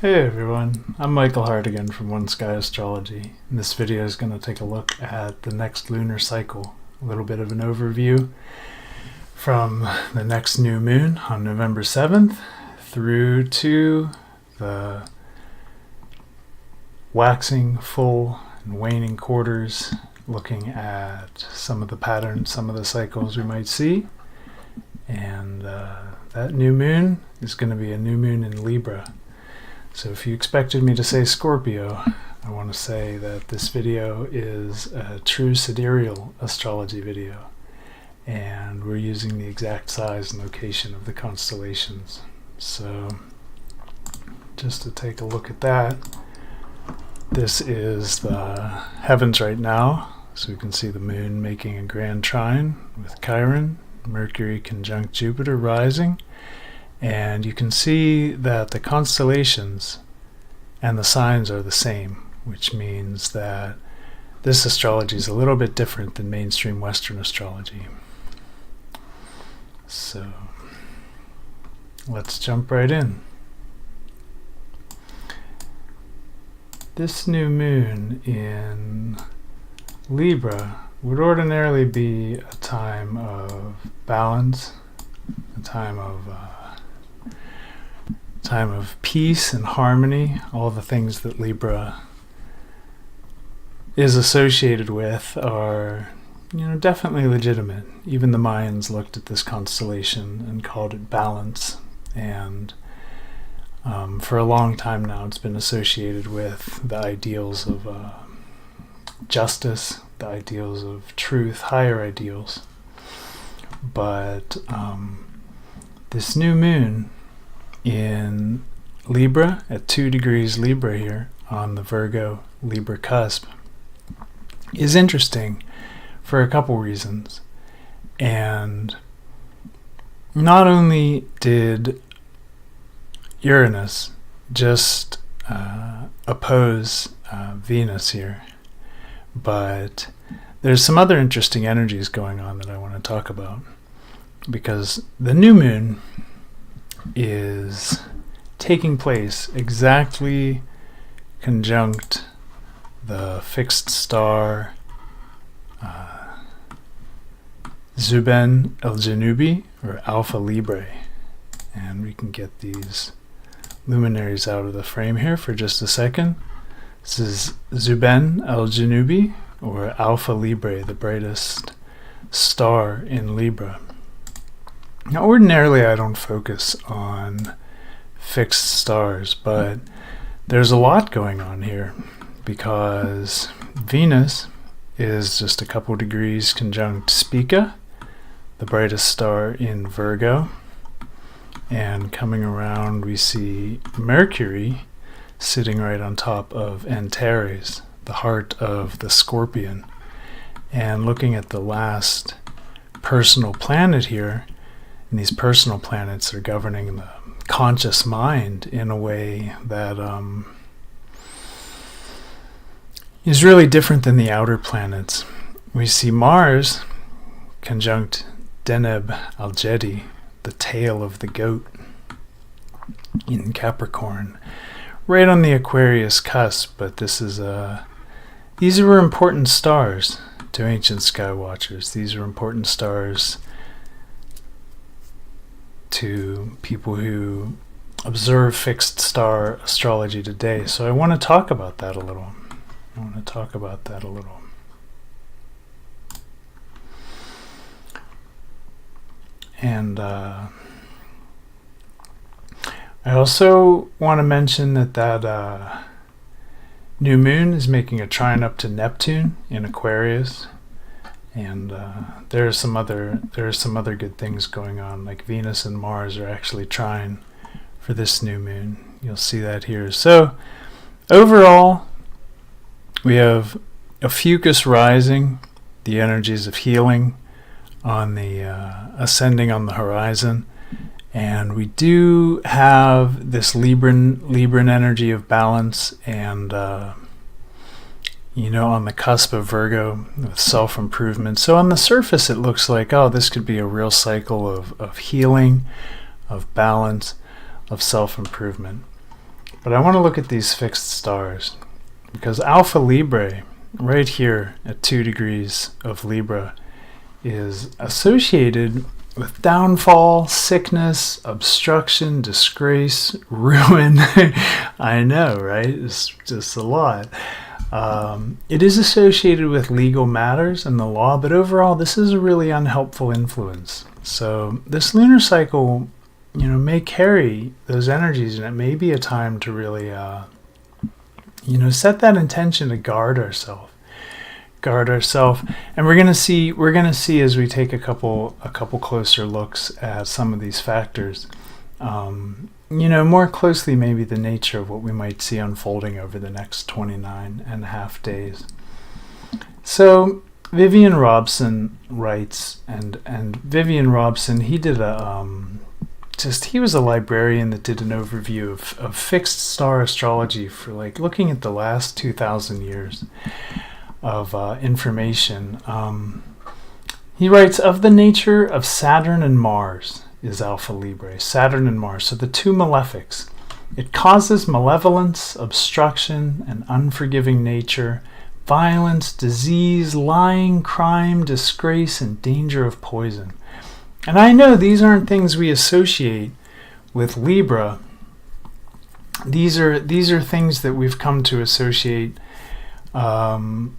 Hey everyone, I'm Michael Hart again from Oneskyastrology, and this video is going to take a look at the next lunar cycle, a little bit of an overview from the next new moon on November 7th through to the waxing full and waning quarters, looking at some of the patterns, some of the cycles we might see. And that new moon is going to be a new moon in Libra. So if you expected me to say Scorpio, I want to say that this video is a true sidereal astrology video, and we're using the exact size and location of the constellations. So just to take a look at that, this is the heavens right now. So we can see the moon making a grand trine with Chiron, Mercury conjunct Jupiter rising. And you can see that the constellations and the signs are the same, which means that this astrology is a little bit different than mainstream Western astrology. So let's jump right in. This new moon in Libra would ordinarily be a time of balance, a time of peace and harmony, all the things that Libra is associated with are, definitely legitimate. Even the Mayans looked at this constellation and called it balance, and for a long time now it's been associated with the ideals of justice, the ideals of truth, higher ideals. But this new moon in Libra at 2 degrees Libra here on the Virgo Libra cusp is interesting for a couple reasons. And not only did Uranus just oppose Venus here, but there's some other interesting energies going on that I want to talk about, because the new moon is taking place exactly conjunct the fixed star Zuben el Janubi, or Alpha Librae. And we can get these luminaries out of the frame here for just a second. This is Zuben el Janubi, or Alpha Librae, the brightest star in Libra. Now, ordinarily I don't focus on fixed stars, but there's a lot going on here, because Venus is just a couple degrees conjunct Spica, the brightest star in Virgo, and coming around we see Mercury sitting right on top of Antares, the heart of the Scorpion. And looking at the last personal planet here, and these personal planets are governing the conscious mind in a way that is really different than the outer planets. We see Mars conjunct Deneb al-Jedi, the tail of the goat, in Capricorn, right on the Aquarius cusp. But these are important stars to ancient sky watchers. These are important stars to people who observe fixed star astrology today. So I want to talk about that a little. And I also want to mention that new moon is making a trine up to Neptune in Aquarius. And there are some other good things going on, like Venus and Mars are actually trine for this new moon. You'll see that here. So overall, we have Ophiuchus rising, the energies of healing on the ascending on the horizon, and we do have this Libran energy of balance, and on the cusp of Virgo with self-improvement. So on the surface it looks like, this could be a real cycle of healing, of balance, of self-improvement. But I want to look at these fixed stars, because Alpha Librae, right here at 2 degrees of Libra, is associated with downfall, sickness, obstruction, disgrace, ruin. I know, right? It's just a lot. It is associated with legal matters and the law, but overall, this is a really unhelpful influence. So this lunar cycle, may carry those energies, and it may be a time to really, set that intention to guard ourselves. And we're gonna see as we take a couple closer looks at some of these factors, more closely maybe the nature of what we might see unfolding over the next 29 and a half days. So Vivian Robson writes, and Vivian Robson, he did he was a librarian that did an overview of fixed star astrology for looking at the last 2,000 years of information. He writes, of the nature of Saturn and Mars is Alpha Librae, Saturn and Mars, so the two malefics. It causes malevolence, obstruction, an unforgiving nature, violence, disease, lying, crime, disgrace, and danger of poison. And I know these aren't things we associate with Libra. These are things that we've come to associate, if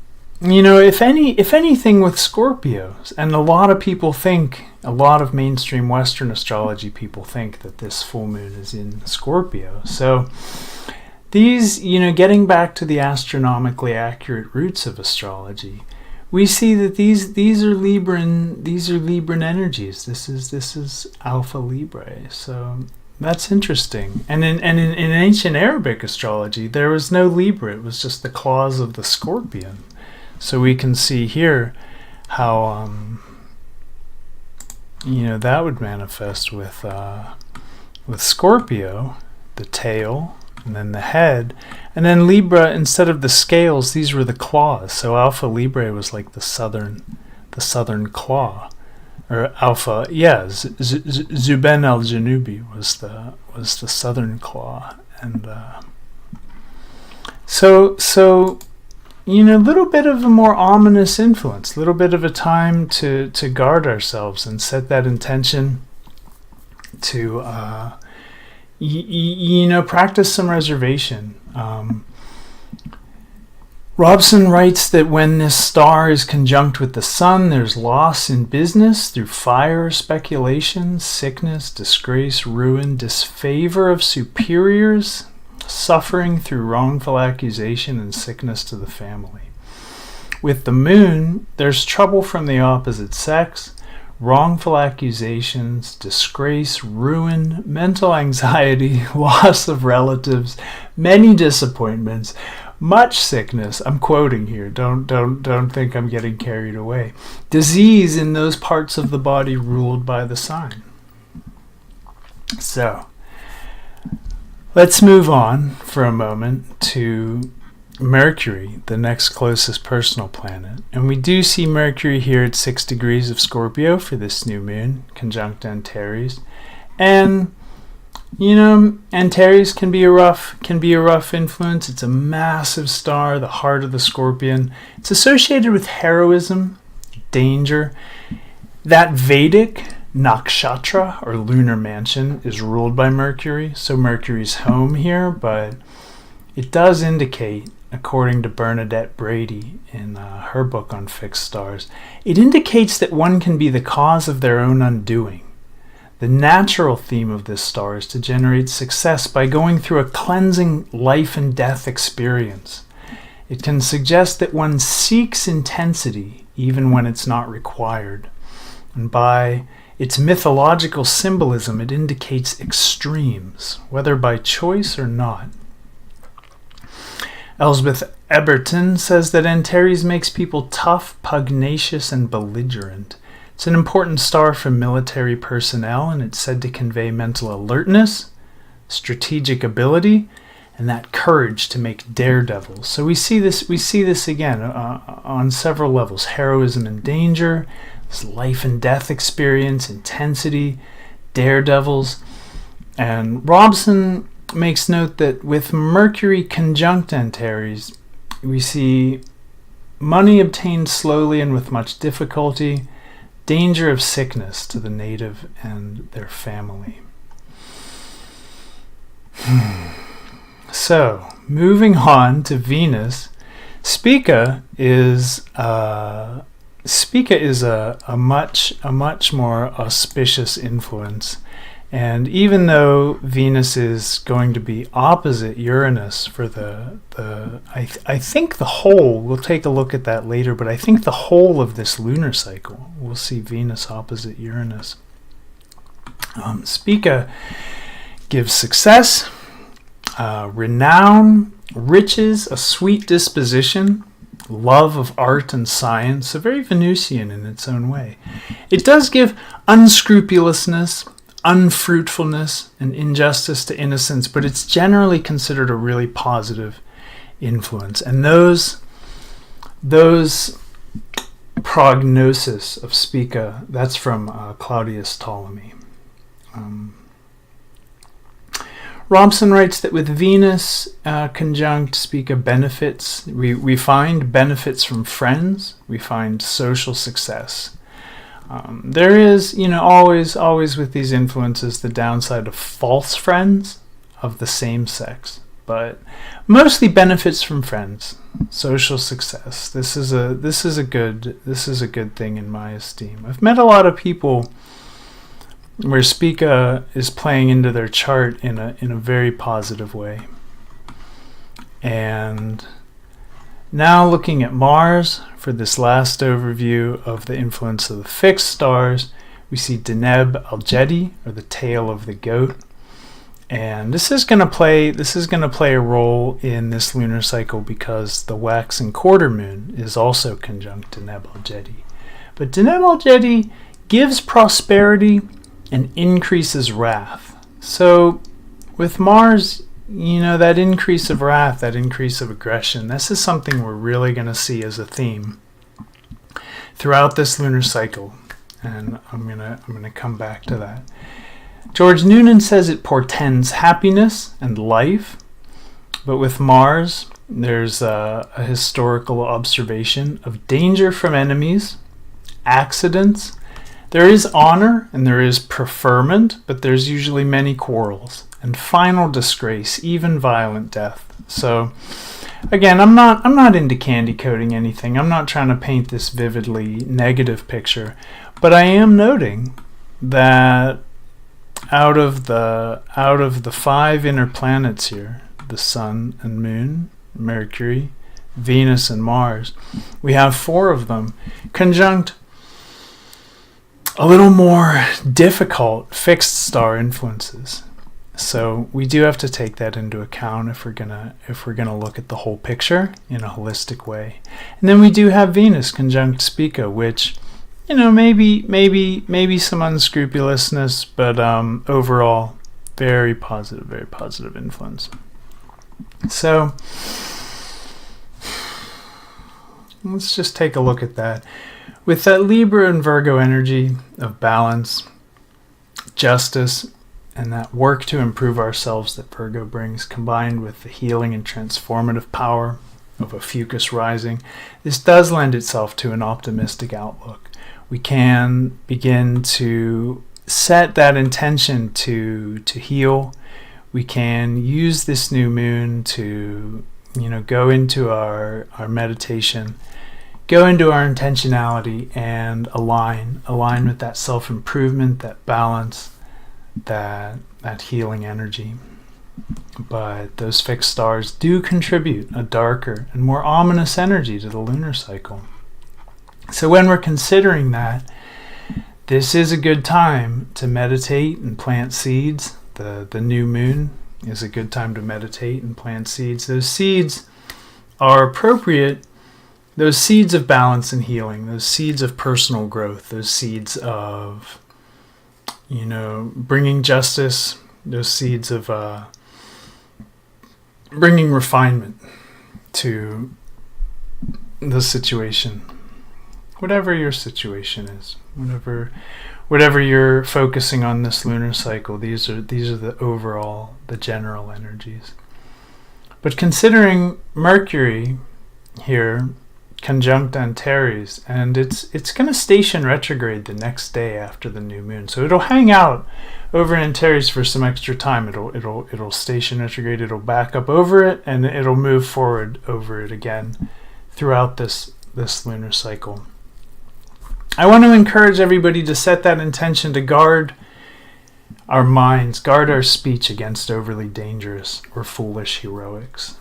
anything, with Scorpios. And a lot of mainstream Western astrology people think that this full moon is in Scorpio. So these, getting back to the astronomically accurate roots of astrology, we see that these are Libran energies. This is Alpha Librae. So that's interesting. And in ancient Arabic astrology, there was no Libra. It was just the claws of the scorpion. So we can see here how that would manifest with Scorpio, the tail, and then the head, and then Libra, instead of the scales, these were the claws. So Alpha Librae was like the southern claw, or Alpha, Zuben al-Janubi was the southern claw, and so a little bit of a more ominous influence, a little bit of a time to guard ourselves and set that intention to practice some reservation. Robson writes that when this star is conjunct with the sun, there's loss in business through fire, speculation, sickness, disgrace, ruin, disfavor of superiors, suffering through wrongful accusation, and sickness to the family. With the moon, there's trouble from the opposite sex, wrongful accusations, disgrace, ruin, mental anxiety, loss of relatives, many disappointments, much sickness. I'm quoting here. Don't think I'm getting carried away. Disease in those parts of the body ruled by the sign. So, let's move on for a moment to Mercury, the next closest personal planet. And we do see Mercury here at 6 degrees of Scorpio for this new moon, conjunct Antares. And Antares can be a rough influence. It's a massive star, the heart of the Scorpion. It's associated with heroism, danger. That Vedic nakshatra, or lunar mansion, is ruled by Mercury, so Mercury's home here, but it does indicate, according to Bernadette Brady in her book on fixed stars, it indicates that one can be the cause of their own undoing. The natural theme of this star is to generate success by going through a cleansing life and death experience. It can suggest that one seeks intensity even when it's not required. And by its mythological symbolism, it indicates extremes, whether by choice or not. Elsbeth Eberton says that Antares makes people tough, pugnacious, and belligerent. It's an important star for military personnel, and it's said to convey mental alertness, strategic ability, and that courage to make daredevils. So we see this again on several levels: heroism and danger, this life and death experience, intensity, daredevils. And Robson makes note that with Mercury conjunct Antares, we see money obtained slowly and with much difficulty, danger of sickness to the native and their family. So, moving on to Venus, Spica is a much more auspicious influence. And even though Venus is going to be opposite Uranus for I think the whole, we'll take a look at that later, but I think the whole of this lunar cycle, we'll see Venus opposite Uranus. Spica gives success, renown, riches, a sweet disposition, love of art and science, so very Venusian in its own way. It does give unscrupulousness, unfruitfulness, and injustice to innocence, but it's generally considered a really positive influence. And those prognosis of Spica, that's from Claudius Ptolemy. Robson writes that with Venus conjunct Spica benefits, we find benefits from friends, we find social success. There is, always with these influences, the downside of false friends of the same sex, but mostly benefits from friends, social success. This is a good thing in my esteem. I've met a lot of people where Spica is playing into their chart in a very positive way. And now looking at Mars for this last overview of the influence of the fixed stars, we see Deneb Algedi, or the tail of the goat. And this is going to play a role in this lunar cycle because the waxing quarter moon is also conjunct Deneb Algedi. But Deneb Algedi gives prosperity and increases wrath. So with Mars, that increase of wrath, that increase of aggression, this is something we're really going to see as a theme throughout this lunar cycle. And I'm gonna come back to that. George Noonan says it portends happiness and life, but with Mars, there's a historical observation of danger from enemies, accidents. There is honor and there is preferment, but there's usually many quarrels and final disgrace, even violent death. So again, I'm not into candy coating anything. I'm not trying to paint this vividly negative picture, but I am noting that out of the 5 inner planets here, the Sun and Moon, Mercury, Venus and Mars, we have 4 of them conjunct a little more difficult fixed star influences. So we do have to take that into account if we're gonna look at the whole picture in a holistic way. And then we do have Venus conjunct Spica, which maybe some unscrupulousness, but overall very positive influence. So let's just take a look at that. With that Libra and Virgo energy of balance, justice, and that work to improve ourselves that Virgo brings, combined with the healing and transformative power of a Fucus rising, this does lend itself to an optimistic outlook. We can begin to set that intention to heal. We can use this new moon to go into our meditation, go into our intentionality, and align with that self-improvement, that balance, that healing energy. But those fixed stars do contribute a darker and more ominous energy to the lunar cycle. So when we're considering that, this is a good time to meditate and plant seeds. The new moon is a good time to meditate and plant seeds. Those seeds are appropriate. Those seeds of balance and healing, those seeds of personal growth, those seeds of, bringing justice, those seeds of bringing refinement to the situation, whatever your situation is, whatever you're focusing on this lunar cycle, these are the general energies. But considering Mercury here conjunct Antares, and it's going to station retrograde the next day after the new moon, so it'll hang out over Antares for some extra time. It'll station retrograde, it'll back up over it, and it'll move forward over it again throughout this lunar cycle. I want to encourage everybody to set that intention to guard our minds, guard our speech against overly dangerous or foolish heroics.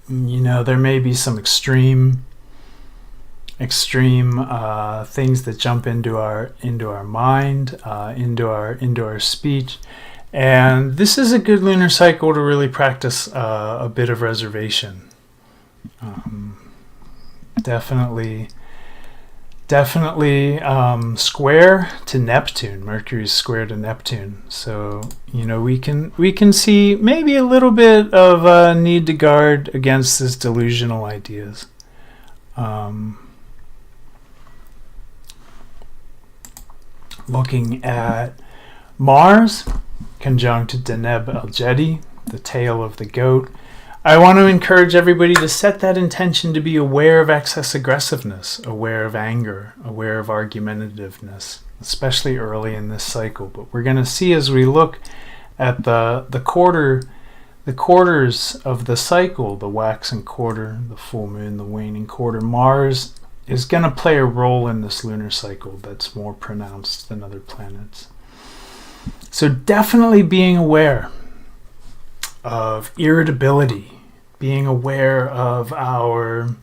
There may be some extreme things that jump into our mind, into our speech, and this is a good lunar cycle to really practice a bit of reservation. Definitely square to Neptune. Mercury's square to Neptune, so we can see maybe a little bit of a need to guard against this delusional ideas. Looking at Mars conjunct Deneb Algedi, the tail of the goat, I want to encourage everybody to set that intention to be aware of excess aggressiveness, aware of anger, aware of argumentativeness, especially early in this cycle. But we're going to see as we look at the quarters of the cycle, the waxing quarter, the full moon, the waning quarter, Mars is going to play a role in this lunar cycle that's more pronounced than other planets. So definitely being aware of irritability, being aware of our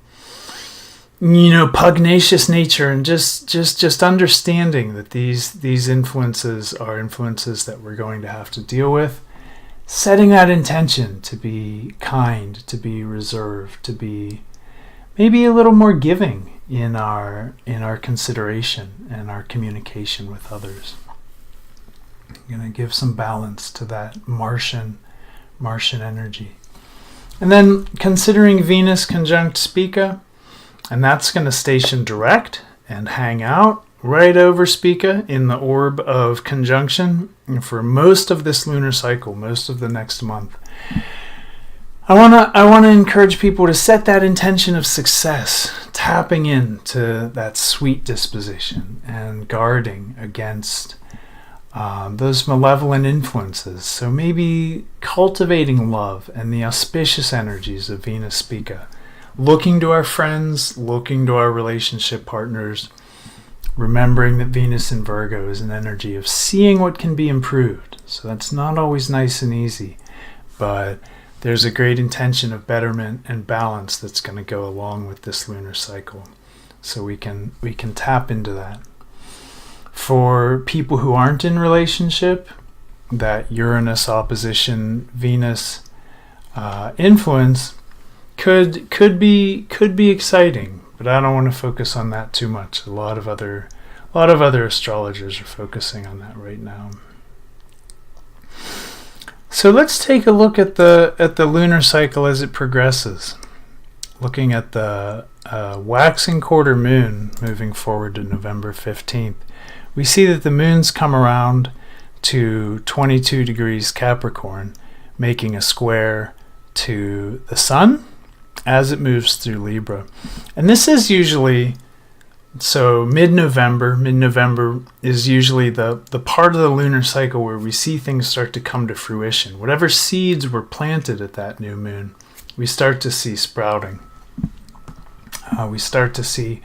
pugnacious nature, and just understanding that these influences are influences that we're going to have to deal with. Setting that intention to be kind, to be reserved, to be maybe a little more giving in our consideration and our communication with others. I'm going to give some balance to that Martian energy. And then considering Venus conjunct Spica, and that's going to station direct and hang out right over Spica in the orb of conjunction for most of this lunar cycle, most of the next month. I want to encourage people to set that intention of success, tapping into that sweet disposition and guarding against those malevolent influences. So maybe cultivating love and the auspicious energies of Venus Spica, looking to our friends, looking to our relationship partners, remembering that Venus in Virgo is an energy of seeing what can be improved. So that's not always nice and easy, but there's a great intention of betterment and balance that's going to go along with this lunar cycle. So we can tap into that. For people who aren't in relationship, that Uranus opposition Venus influence could be exciting, but I don't want to focus on that too much. A lot of other astrologers are focusing on that right now. So let's take a look at the lunar cycle as it progresses. Looking at the waxing quarter moon moving forward to November 15th. We see that the moons come around to 22 degrees Capricorn, making a square to the sun as it moves through Libra. And this is usually, so mid-November is usually the part of the lunar cycle where we see things start to come to fruition. Whatever seeds were planted at that new moon, we start to see sprouting. We start to see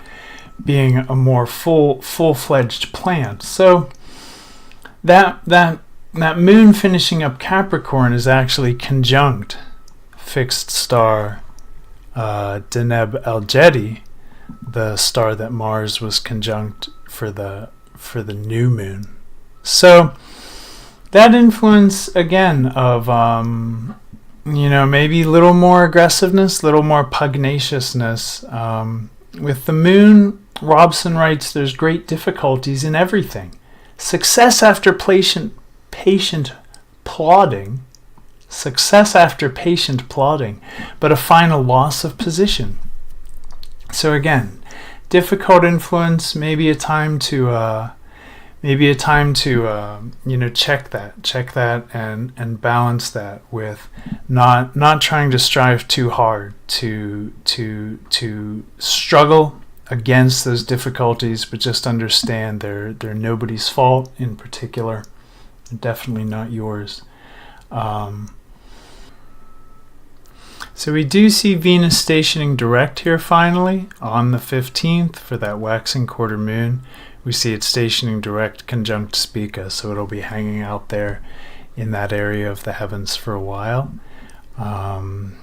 being a more full-fledged plant. So that moon finishing up Capricorn is actually conjunct fixed star Deneb Algedi, the star that Mars was conjunct for the new moon. So that influence again of maybe a little more aggressiveness, a little more pugnaciousness. With the moon, Robson writes, there's great difficulties in everything. Success after patient plodding, but a final loss of position. So again, difficult influence, maybe a time to check that and balance that with not trying to strive too hard to struggle against those difficulties, but just understand they're nobody's fault in particular, definitely not yours. So we do see Venus stationing direct here finally on the 15th for that waxing quarter moon. We see it stationing direct conjunct Spica, so it'll be hanging out there in that area of the heavens for a while. On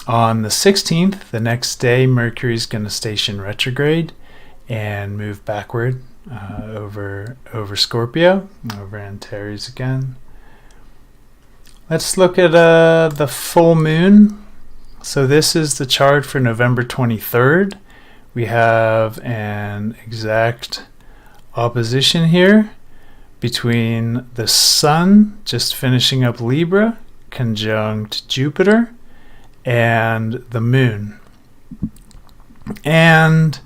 the 16th, the next day, Mercury's going to station retrograde and move backward over Scorpio, over Antares again. Let's look at the full moon. So this is the chart for November 23rd. We have an exact opposition here between the Sun, just finishing up Libra, conjunct Jupiter, and the Moon. And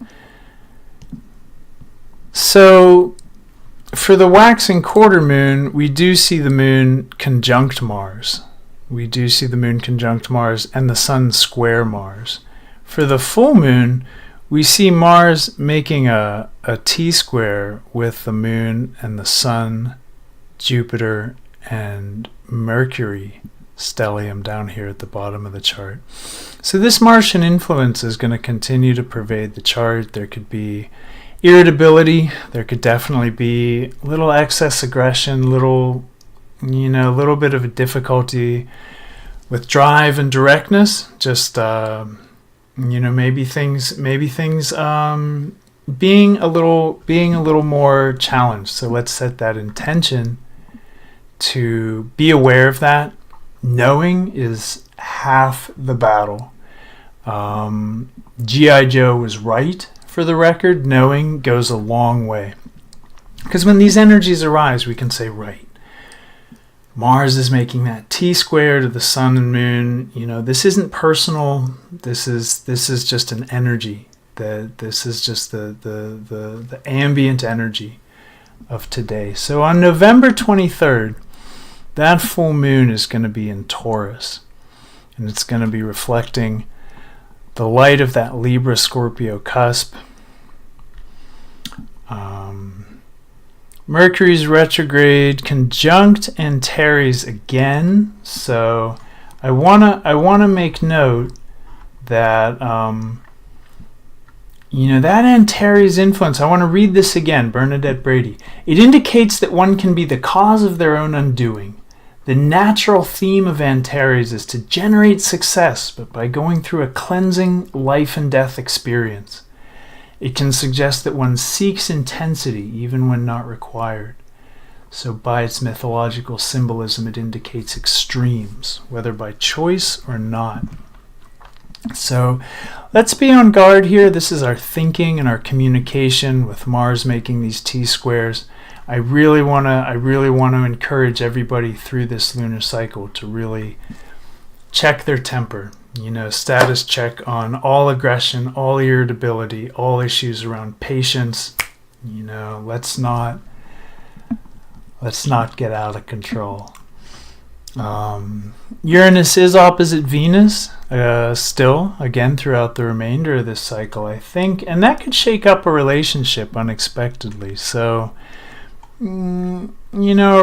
so for the waxing quarter moon, we do see the Moon conjunct Mars. We do see the Moon conjunct Mars and the Sun square Mars. For the full moon, we see Mars making a T-square with the Moon and the Sun, Jupiter, and Mercury stellium down here at the bottom of the chart. So this Martian influence is going to continue to pervade the chart. There could be irritability. There could definitely be a little excess aggression, a little bit of a difficulty with drive and directness. Just maybe things being a little more challenged. So let's set that intention to be aware of that. Knowing is half the battle. G.I. Joe was right, for the record. Knowing goes a long way, because when these energies arise, we can say, right, Mars is making that T-square to the Sun and Moon. This isn't personal. This is just an energy. This is just the ambient energy of today. So on November 23rd, that full moon is going to be in Taurus, and it's going to be reflecting the light of that Libra Scorpio cusp. Mercury's retrograde conjunct Antares again, so I wanna make note that that Antares influence. I want to read this again, Bernadette Brady. It indicates that one can be the cause of their own undoing. The natural theme of Antares is to generate success, but by going through a cleansing life and death experience. It can suggest that one seeks intensity even when not required. So by its mythological symbolism, it indicates extremes, whether by choice or not. So let's be on guard here. This is our thinking and our communication with Mars making these T-squares. I really want to encourage everybody through this lunar cycle to really check their temper. Status check on all aggression, all irritability, all issues around patience. Let's not get out of control. Uranus is opposite Venus still, again, throughout the remainder of this cycle, I think, and that could shake up a relationship unexpectedly. So, a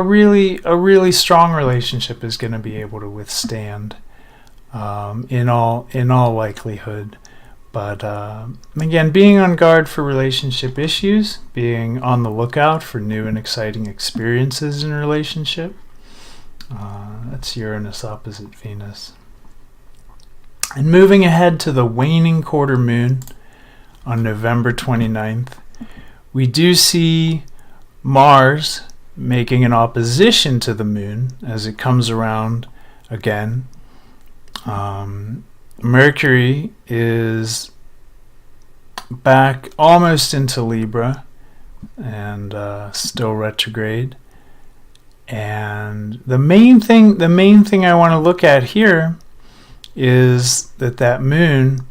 really strong relationship is going to be able to withstand, in all likelihood. But again, being on guard for relationship issues, being on the lookout for new and exciting experiences in a relationship. That's Uranus opposite Venus. And moving ahead to the waning quarter moon on November 29th, we do see Mars making an opposition to the moon as it comes around again. Mercury is back almost into Libra and still retrograde. And the main thing I want to look at here is that moon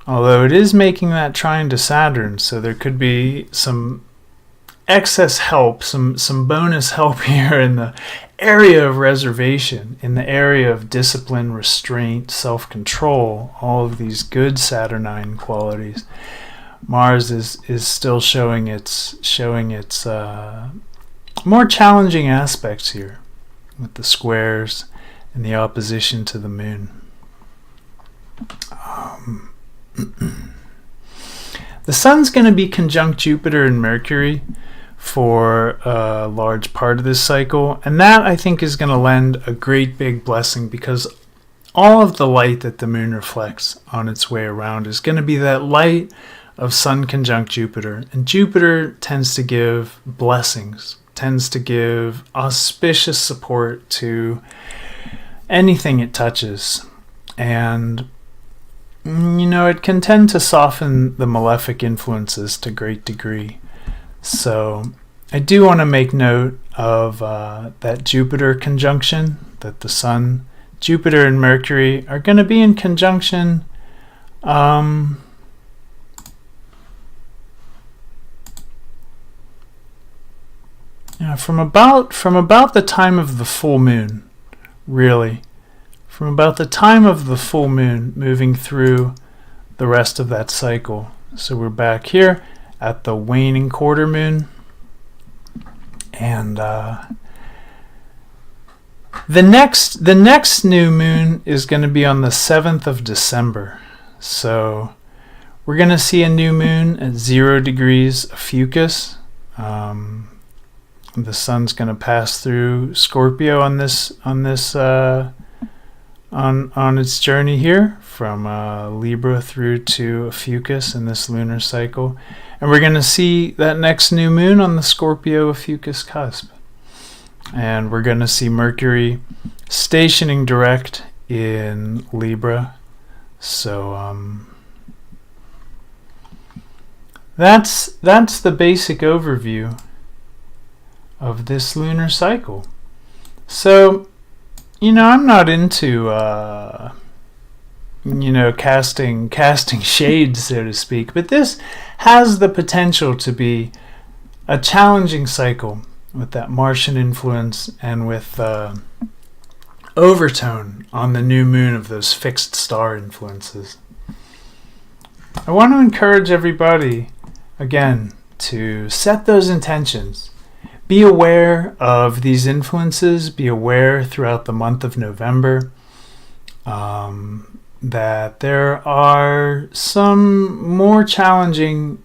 Although it is making that trine to Saturn, so there could be some excess help, some bonus help here in the area of reservation, in the area of discipline, restraint, self-control, all of these good Saturnine qualities. Mars is still showing its more challenging aspects here with the squares and the opposition to the moon. The sun's going to be conjunct Jupiter and Mercury for a large part of this cycle, and that I think is going to lend a great big blessing, because all of the light that the moon reflects on its way around is going to be that light of sun conjunct Jupiter, and Jupiter tends to give blessings, tends to give auspicious support to anything it touches, and it can tend to soften the malefic influences to a great degree. So I do want to make note of that Jupiter conjunction, that the Sun, Jupiter, and Mercury are going to be in conjunction from about the time of the full moon, really. From about the time of the full moon moving through the rest of that cycle. So we're back here at the waning quarter moon, and the next new moon is going to be on the 7th of December. So we're going to see a new moon at 0 degrees Fucus. The sun's going to pass through Scorpio on its journey here from Libra through to Fucus in this lunar cycle. And we're going to see that next new moon on the Scorpio-Fucus cusp. And we're going to see Mercury stationing direct in Libra. So that's the basic overview of this lunar cycle. So I'm not into casting shades, so to speak, but this has the potential to be a challenging cycle with that Martian influence and with overtone on the new moon of those fixed star influences. I want to encourage everybody, again, to set those intentions. Be aware of these influences. Be aware throughout the month of November that there are some more challenging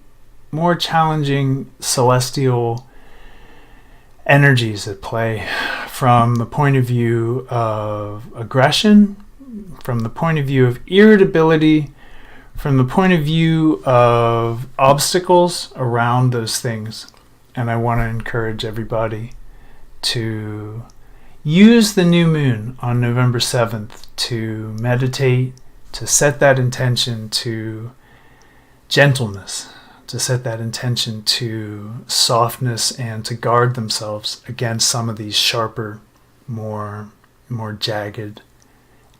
celestial energies at play, from the point of view of aggression, from the point of view of irritability, from the point of view of obstacles around those things. And I want to encourage everybody to use the new moon on November 7th to meditate, to set that intention to gentleness, to set that intention to softness, and to guard themselves against some of these sharper, more jagged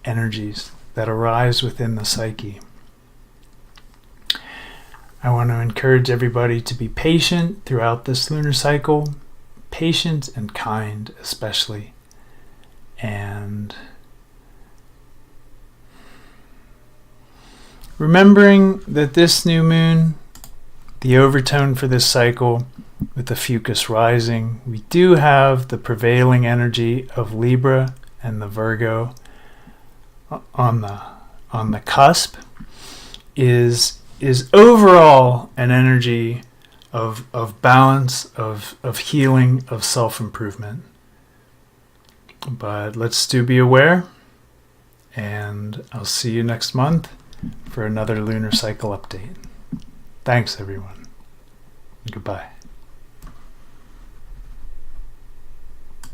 energies that arise within the psyche. I want to encourage everybody to be patient throughout this lunar cycle, patient and kind especially, and remembering that this new moon, the overtone for this cycle with the Fucus rising, we do have the prevailing energy of Libra and the Virgo on the cusp, is overall an energy of balance, of healing, of self-improvement. But let's be aware, and I'll see you next month for another lunar cycle update. Thanks, everyone. Goodbye.